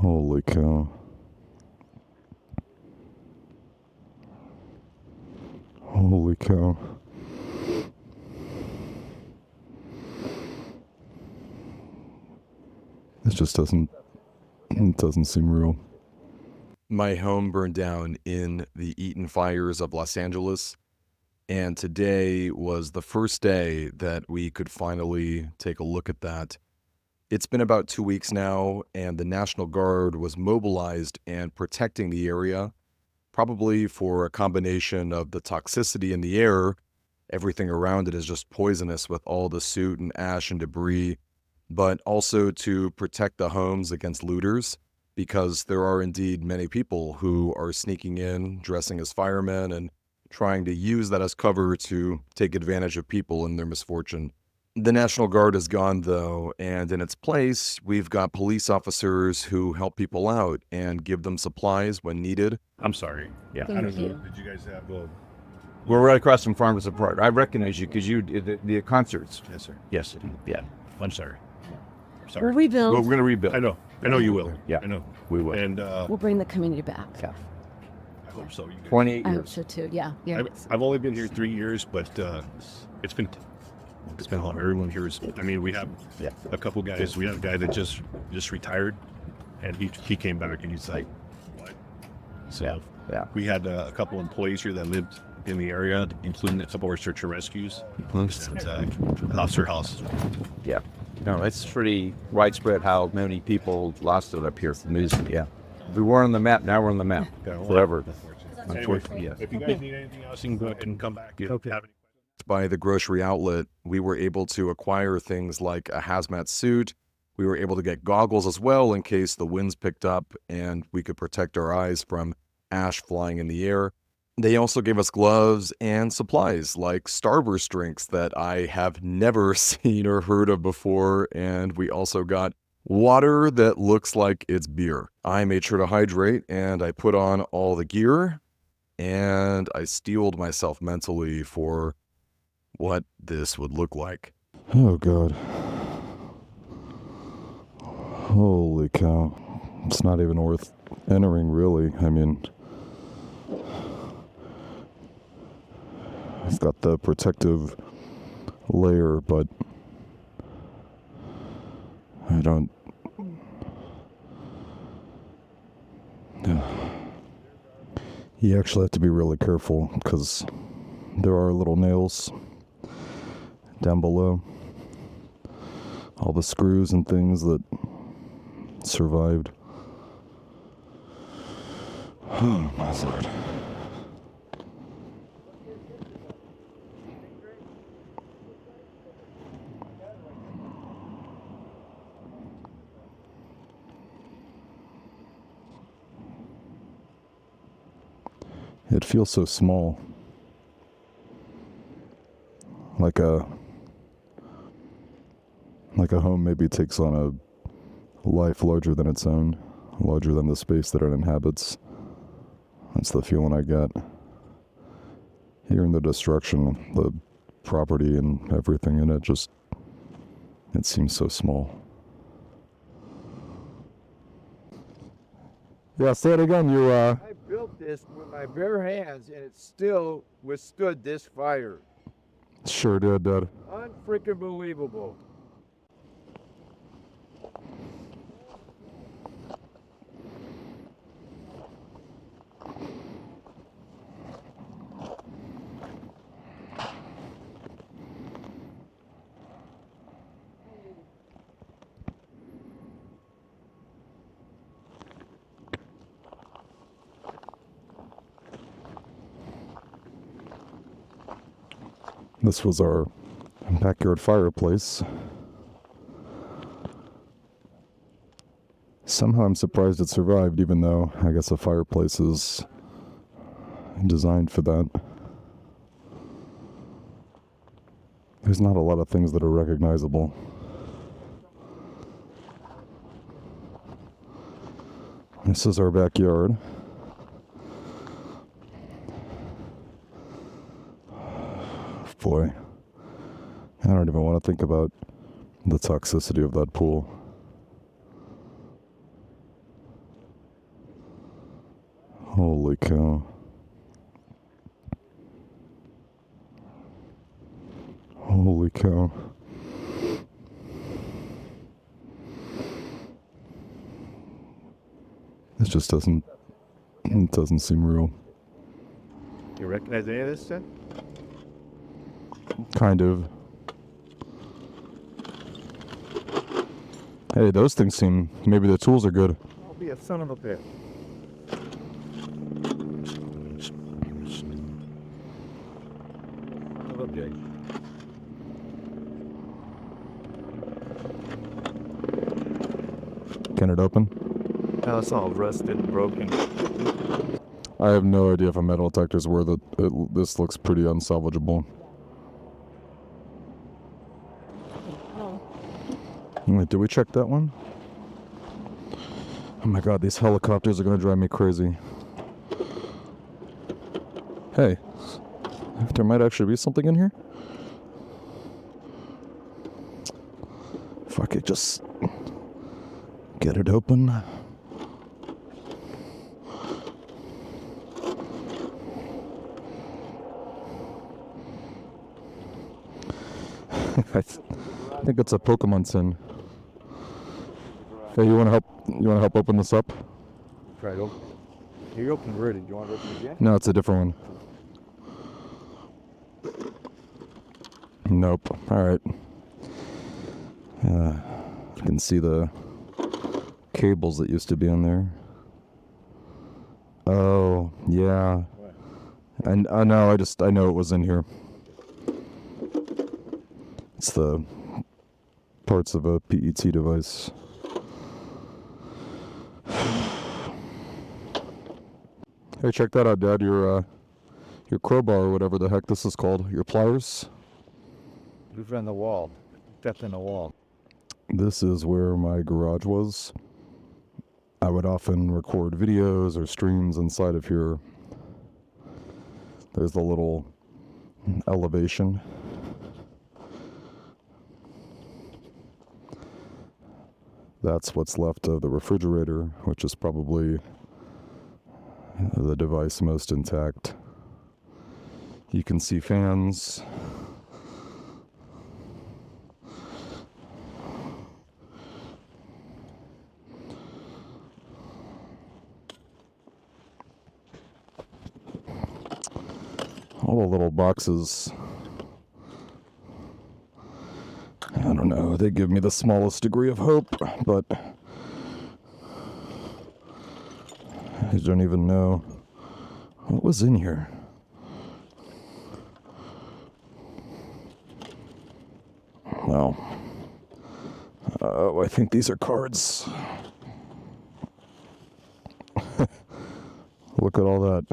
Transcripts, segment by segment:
Holy cow. Holy cow. This just doesn't seem real. My home burned down in the Eaton fires of Los Angeles, and today was the first day that we could finally take a look at that. It's been about 2 weeks now, and the National Guard was mobilized and protecting the area, probably for a combination of the toxicity in the air. Everything around it is just poisonous with all the soot and ash and debris, but also to protect the homes against looters, because there are indeed many people who are sneaking in, dressing as firemen, and trying to use that as cover to take advantage of people in their misfortune. The National Guard is gone, though, and in its place, we've got police officers who help people out and give them supplies when needed. I'm sorry. Yeah. Thank I don't you. know. Did you guys have We're right across from Farmers Apart. I recognize you because you did the concerts. Yes, sir. Yes. Yeah. I'm sorry. We'll Sorry. rebuild. Well, we're going to rebuild. I know you will. Yeah. I know. We will. And We'll bring the community back. Yeah. I hope so. You guys. 28 I hope years. so too. Yeah. Yeah. I've only been here 3 years, but it's been a lot. Everyone here is. I mean, we have a couple guys. We have a guy that just retired, and he came back and he's like, what? So Yeah. we had a couple employees here that lived in the area, including a couple of our search and rescues. And lost their house. Yeah. No, it's pretty widespread how many people lost it up here from news. Yeah. We were on the map. Now we're on the map. Forever. Unfortunately, yes. If you guys need anything else, you can go ahead and come back. Okay. By the grocery outlet, we were able to acquire things like a hazmat suit. We were able to get goggles as well in case the winds picked up and we could protect our eyes from ash flying in the air. They also gave us gloves and supplies like Starburst drinks that I have never seen or heard of before. And we also got water that looks like it's beer. I made sure to hydrate and I put on all the gear and I steeled myself mentally for what this would look like. Oh God. Holy cow. It's not even worth entering, really. I mean, it's got the protective layer, but I don't. You actually have to be really careful because there are little nails down below. All the screws and things that survived. Oh my Lord. It feels so small. Like a home maybe takes on a life larger than its own, larger than the space that it inhabits. That's the feeling I get. Hearing the destruction, the property and everything in it, it seems so small. Yeah, say it again, I built this with my bare hands, and it still withstood this fire. Sure did, Dad. Unfreaking believable. This was our backyard fireplace. Somehow I'm surprised it survived, even though I guess a fireplace is designed for that. There's not a lot of things that are recognizable. This is our backyard. Boy, I don't even want to think about the toxicity of that pool. Holy cow. Holy cow. It just doesn't seem real. You recognize any of this then? Kind of. Hey, those things seem, maybe the tools are good. I'll be a son of a bitch. Son of a bitch. Can it open? Now it's all rusted and broken. I have no idea if a metal detector's worth it. This looks pretty unsalvageable. Wait, did we check that one? Oh my god, these helicopters are gonna drive me crazy. Hey, there might actually be something in here. If I could just get it open. I think it's a Pokemon sin. Hey, you wanna help? You wanna help open this up? Try to open. You opened already. Do you want to open it again? No, it's a different one. Nope. All right. You can see the cables that used to be on there. Oh, yeah. And no, I know it was in here. It's the parts of a PET device. Hey, check that out, Dad. Your crowbar or whatever the heck this is called. Your pliers. We've run the wall. Stepped in the wall. This is where my garage was. I would often record videos or streams inside of here. There's the little elevation. That's what's left of the refrigerator, which is probably the device most intact. You can see fans. All the little boxes. I don't know, they give me the smallest degree of hope, but I don't even know what was in here. Well, I think these are cards. Look at all that.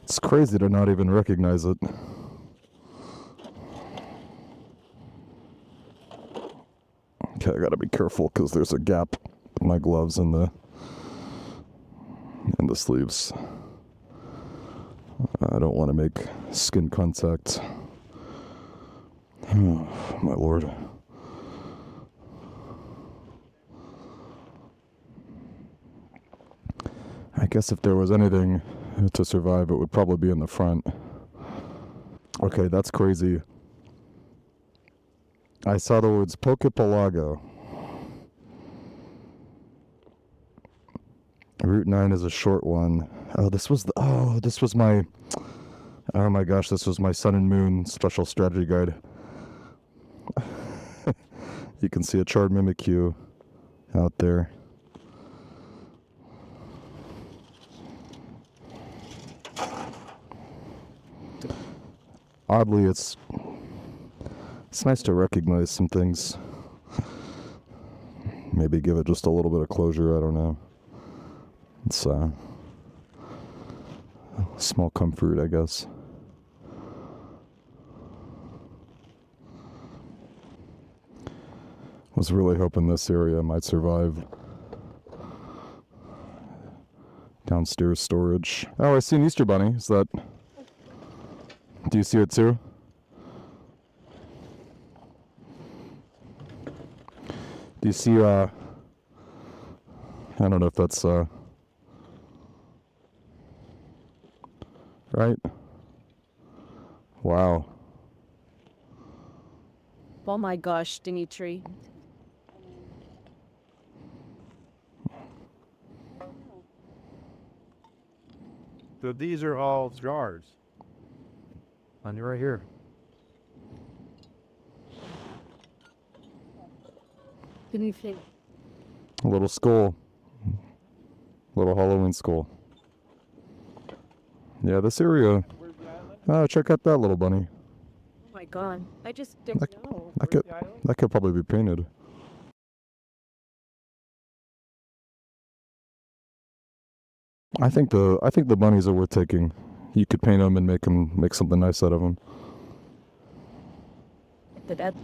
It's crazy to not even recognize it. Okay, I gotta be careful because there's a gap in my gloves and the sleeves. I don't want to make skin contact. Oh, my lord. I guess if there was anything to survive, it would probably be in the front. Okay, that's crazy. I saw the words Pokepalago. Route 9 is a short one. Oh, this was my oh my gosh, this was my Sun and Moon special strategy guide. You can see a charred Mimikyu out there. Oddly, it's nice to recognize some things. Maybe give it just a little bit of closure, I don't know. It's small comfort, I guess. Was really hoping this area might survive. Downstairs storage. Oh, I see an Easter bunny. Is that Do you see it too? Do you see, I don't know if that's, right? Wow. Oh my gosh, Dimitri. So these are all jars. On right here. Dimitri. A little skull. Little Halloween skull. Yeah, this area. Where's the island? Oh, check out that little bunny. Oh my god. I just didn't know. That could, that could probably be painted. I think the bunnies are worth taking. You could paint them and make something nice out of them. That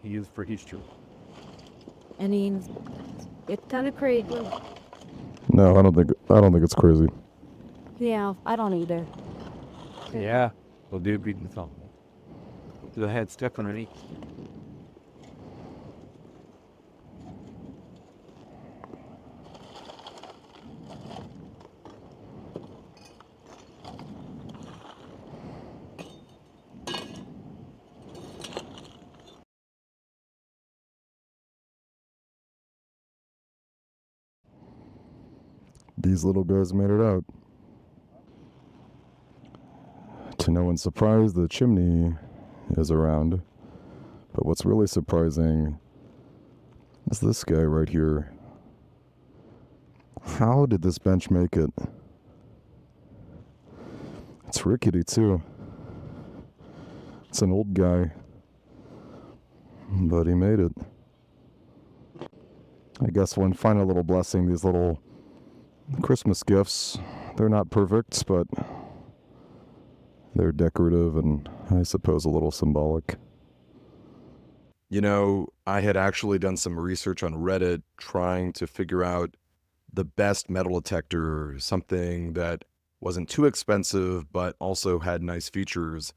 He used for history. I mean, it's kind of crazy. No, I don't think it's crazy. Yeah, I don't either. Yeah. Well, dude, beating the thumb. The head stuck underneath. These little guys made it out. To no one's surprise, the chimney is around. But what's really surprising is this guy right here. How did this bench make it? It's rickety too. It's an old guy. But he made it. I guess one final little blessing, these little Christmas gifts, they're not perfect, but they're decorative and I suppose a little symbolic. You know, I had actually done some research on Reddit trying to figure out the best metal detector, something that wasn't too expensive but also had nice features.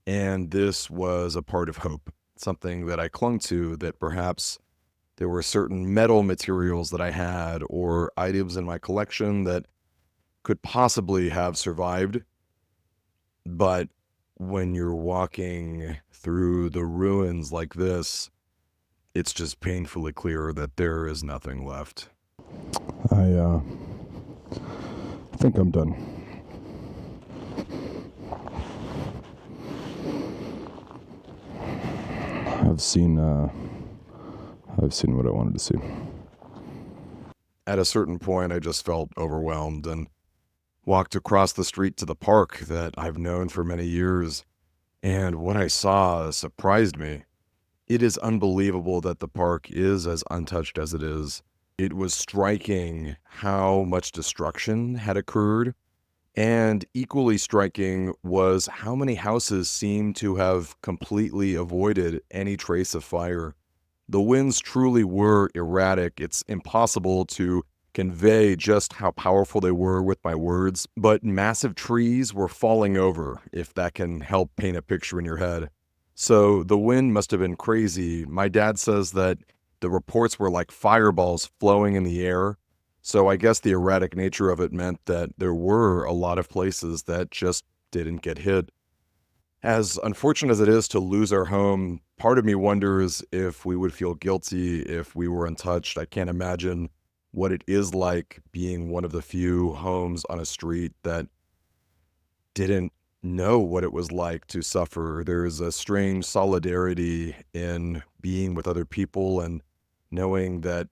And this was a part of hope, something that I clung to, that perhaps there were certain metal materials that I had or items in my collection that could possibly have survived. But when you're walking through the ruins like this, it's just painfully clear that there is nothing left. I think I'm done. I've seen what I wanted to see. At a certain point, I just felt overwhelmed and walked across the street to the park that I've known for many years. And what I saw surprised me. It is unbelievable that the park is as untouched as it is. It was striking how much destruction had occurred. And equally striking was how many houses seemed to have completely avoided any trace of fire. The winds truly were erratic. It's impossible to convey just how powerful they were with my words, but massive trees were falling over, if that can help paint a picture in your head. So the wind must have been crazy. My dad says that the reports were like fireballs flowing in the air. So I guess the erratic nature of it meant that there were a lot of places that just didn't get hit. As unfortunate as it is to lose our home, part of me wonders if we would feel guilty if we were untouched. I can't imagine what it is like being one of the few homes on a street that didn't know what it was like to suffer. There's a strange solidarity in being with other people and knowing that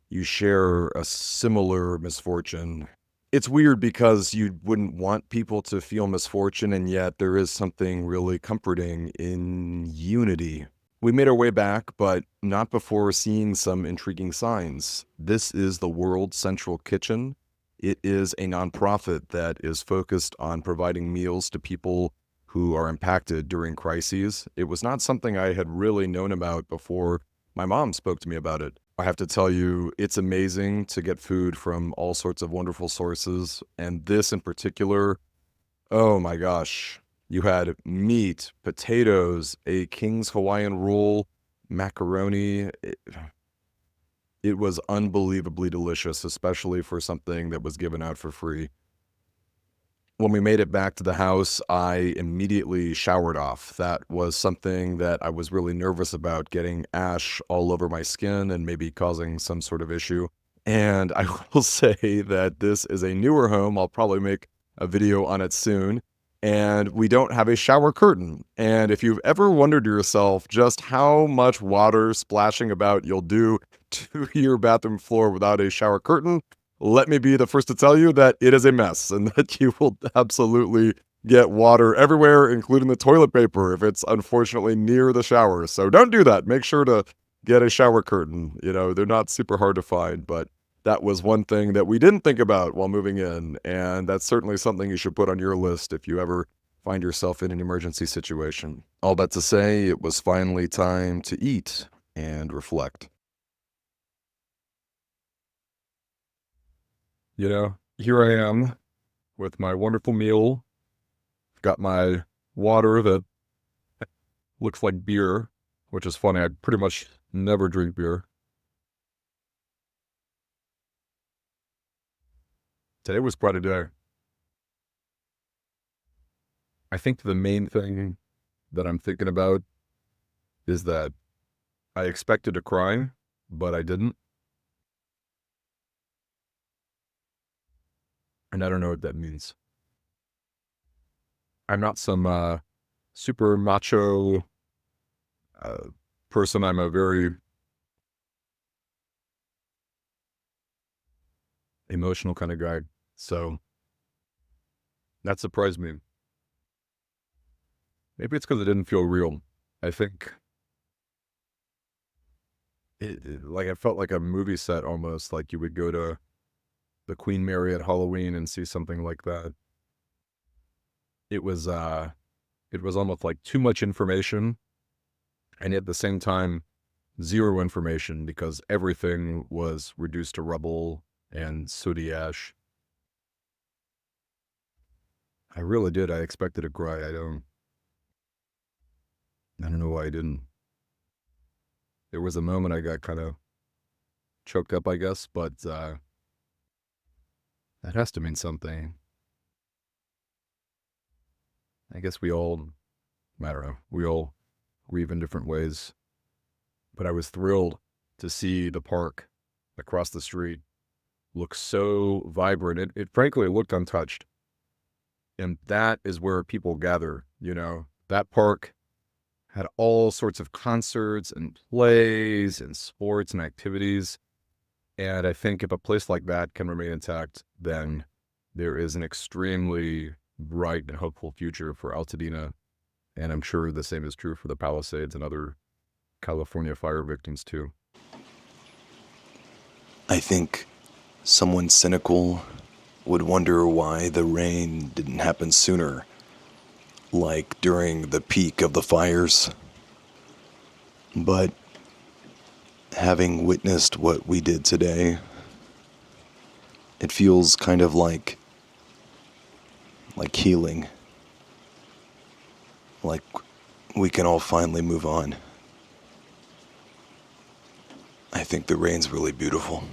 you share a similar misfortune. It's weird because you wouldn't want people to feel misfortune, and yet there is something really comforting in unity. We made our way back, but not before seeing some intriguing signs. This is the World Central Kitchen. It is a nonprofit that is focused on providing meals to people who are impacted during crises. It was not something I had really known about before my mom spoke to me about it. I have to tell you, it's amazing to get food from all sorts of wonderful sources. And this in particular, oh my gosh. You had meat, potatoes, a King's Hawaiian roll, macaroni. It was unbelievably delicious, especially for something that was given out for free. When we made it back to the house, I immediately showered off. That was something that I was really nervous about, getting ash all over my skin and maybe causing some sort of issue. And I will say that this is a newer home. I'll probably make a video on it soon. And we don't have a shower curtain. And if you've ever wondered to yourself just how much water splashing about you'll do to your bathroom floor without a shower curtain, let me be the first to tell you that it is a mess and that you will absolutely get water everywhere, including the toilet paper, if it's unfortunately near the shower. So don't do that. Make sure to get a shower curtain. You know, they're not super hard to find, but that was one thing that we didn't think about while moving in. And that's certainly something you should put on your list if you ever find yourself in an emergency situation. All that to say, it was finally time to eat and reflect. You know, here I am with my wonderful meal. Got my water that looks like beer, which is funny. I pretty much never drink beer. Today was quite a day. I think the main thing that I'm thinking about is that I expected to cry, but I didn't. And I don't know what that means. I'm not some super macho person. I'm a very emotional kind of guy. So that surprised me. Maybe it's because it didn't feel real. I think like it felt like a movie set almost, like you would go to the Queen Mary at Halloween and see something like that. It was almost like too much information, and at the same time, zero information because everything was reduced to rubble and sooty ash. I really did. I expected to cry. I don't know why I didn't. There was a moment I got kind of choked up, I guess, but that has to mean something. I guess I don't know, we all grieve in different ways. But I was thrilled to see the park across the street look so vibrant. It frankly looked untouched. And that is where people gather, you know. That park had all sorts of concerts and plays and sports and activities. And I think if a place like that can remain intact, then there is an extremely bright and hopeful future for Altadena. And I'm sure the same is true for the Palisades and other California fire victims too. I think someone cynical would wonder why the rain didn't happen sooner, like during the peak of the fires. But having witnessed what we did today, it feels kind of like healing. Like we can all finally move on. I think the rain's really beautiful.